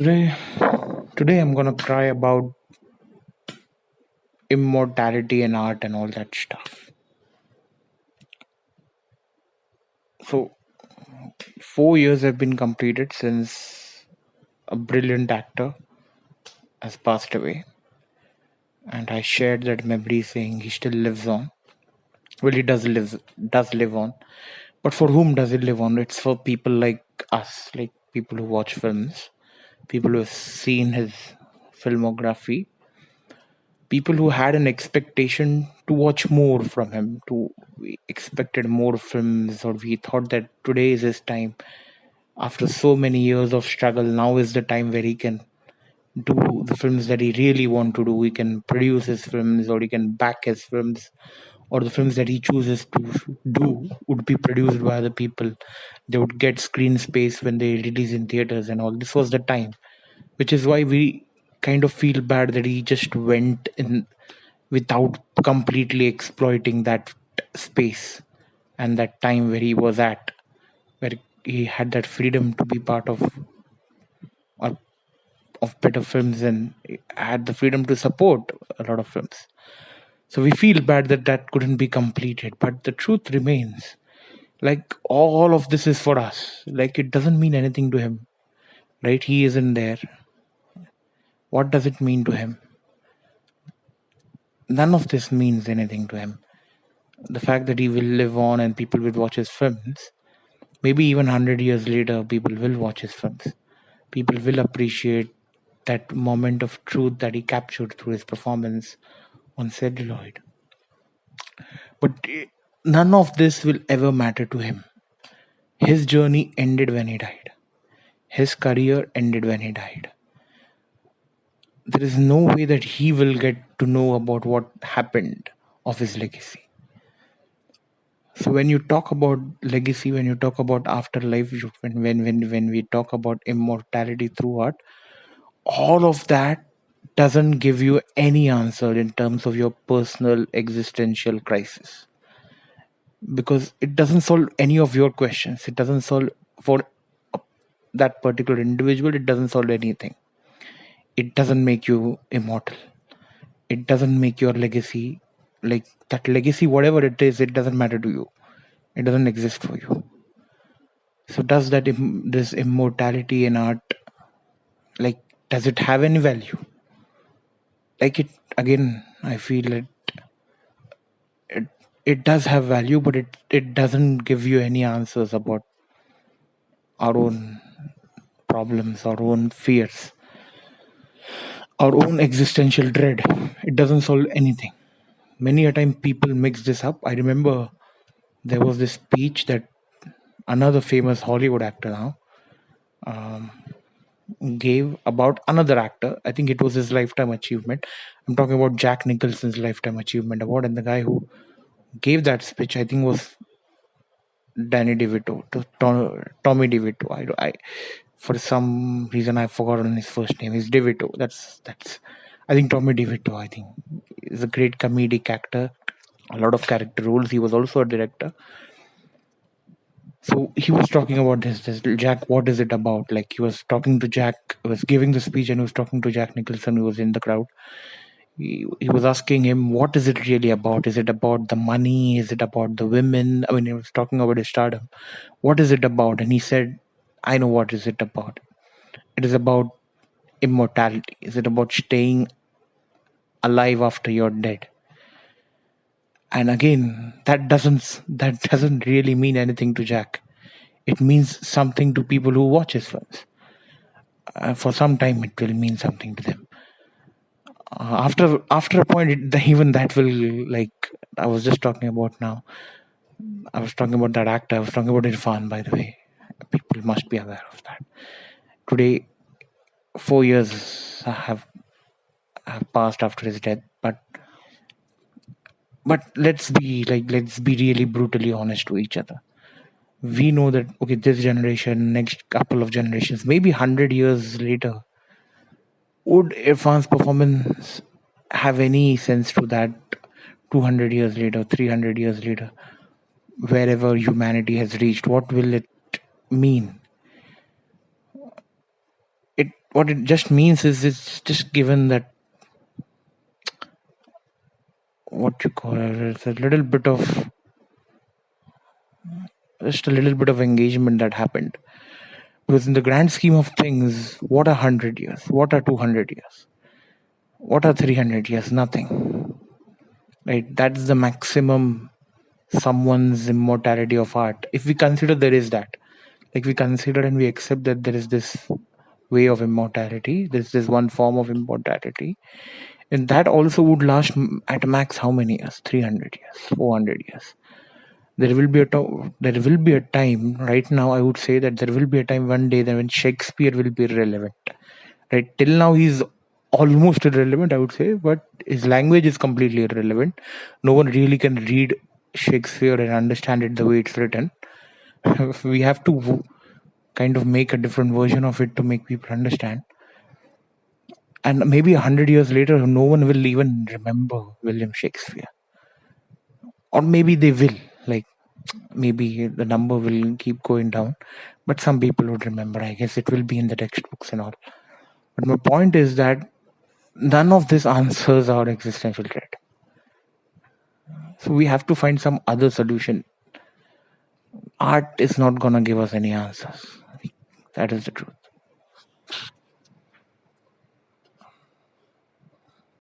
Today, today I'm gonna cry about immortality and art and all that stuff. So, 4 years have been completed since a brilliant actor has passed away, and I shared that memory, saying he still lives on. Well, he does live on, but for whom does he live on? It's for people like us, like people who watch films, people who have seen his filmography, people who had an expectation to watch more from him, to we expected more films, or we thought that today is his time. After so many years of struggle, now is the time where he can do the films that he really want to do. He can produce his films, or he can back his films, or the films that he chooses to do would be produced by other people. They would get screen space when they release in theaters and all. This was the time, which is why we kind of feel bad that he just went in without completely exploiting that space and that time where he was at, where he had that freedom to be part or of better films and had the freedom to support a lot of films. So we feel bad that that couldn't be completed, but the truth remains. Like, all of this is for us. Like, it doesn't mean anything to him, right? He isn't there. What does it mean to him? None of this means anything to him. The fact that he will live on and people will watch his films, maybe even 100 years later, people will watch his films. People will appreciate that moment of truth that he captured through his performance on celluloid. But none of this will ever matter to him. His journey ended when he died. His career ended when he died. There is no way that he will get to know about what happened of his legacy. So when you talk about legacy, when you talk about afterlife, when we talk about immortality through art, all of that doesn't give you any answer in terms of your personal existential crisis, because it doesn't solve any of your questions. It doesn't solve for that particular individual. It doesn't solve anything. It doesn't make you immortal. It doesn't make your legacy, like that legacy, whatever it is, it doesn't matter to you. It doesn't exist for you. So does this immortality in art, like, does it have any value? Like, it, again, I feel it it does have value, but it doesn't give you any answers about our own problems, our own fears, our own existential dread. It doesn't solve anything. Many a time people mix this up. I remember there was this speech that another famous Hollywood actor now um, gave about another actor. I think it was his lifetime achievement. I'm talking about Jack Nicholson's lifetime achievement award, and the guy who gave that speech, I think, was Danny DeVito, Tommy DeVito. I for some reason I've forgotten his first name. He's DeVito. That's I think Tommy DeVito. I think is a great comedic actor. A lot of character roles. He was also a director. So he was talking about this Jack. What is it about? Like, he was talking to Jack. Was giving the speech, and he was talking to Jack Nicholson, who was in the crowd. He was asking him, what is it really about? Is it about the money? Is it about the women? I mean, he was talking about his stardom. What is it about? And he said, I know what is it about. It is about immortality. Is it about staying alive after you're dead? And again, that doesn't really mean anything to Jack. It means something to people who watch his films. For some time, it will mean something to them. After a point, even that will, like, I was just talking about now. I was talking about that actor. I was talking about Irfan, by the way. People must be aware of that. Today, 4 years have passed after his death, but let's be really brutally honest to each other. We know that, okay, this generation, next couple of generations, maybe 100 years later, would Irfan's performance have any sense to that? 200 years later, 300 years later, wherever humanity has reached, what will it mean? what it just means is it's just given that what you call it, it's a little bit of just a little bit of engagement that happened. Because in the grand scheme of things, what are 100 years? What are 200 years? What are 300 years? Nothing. Right? That's the maximum someone's immortality of art. If we consider there is that, like we consider and we accept that there is this way of immortality, there's this one form of immortality, and that also would last at max how many years? 300 years, 400 years. There will be a time right now. I would say that there will be a time one day that when Shakespeare will be relevant. Right till now, he's almost irrelevant, I would say, but his language is completely irrelevant. No one really can read Shakespeare and understand it the way it's written. We have to kind of make a different version of it to make people understand. And maybe 100 years later, no one will even remember William Shakespeare, or maybe they will. Like maybe the number will keep going down, but some people would remember. I guess it will be in the textbooks and all. But my point is that none of this answers our existential threat. So we have to find some other solution. Art is not gonna give us any answers. That is the truth.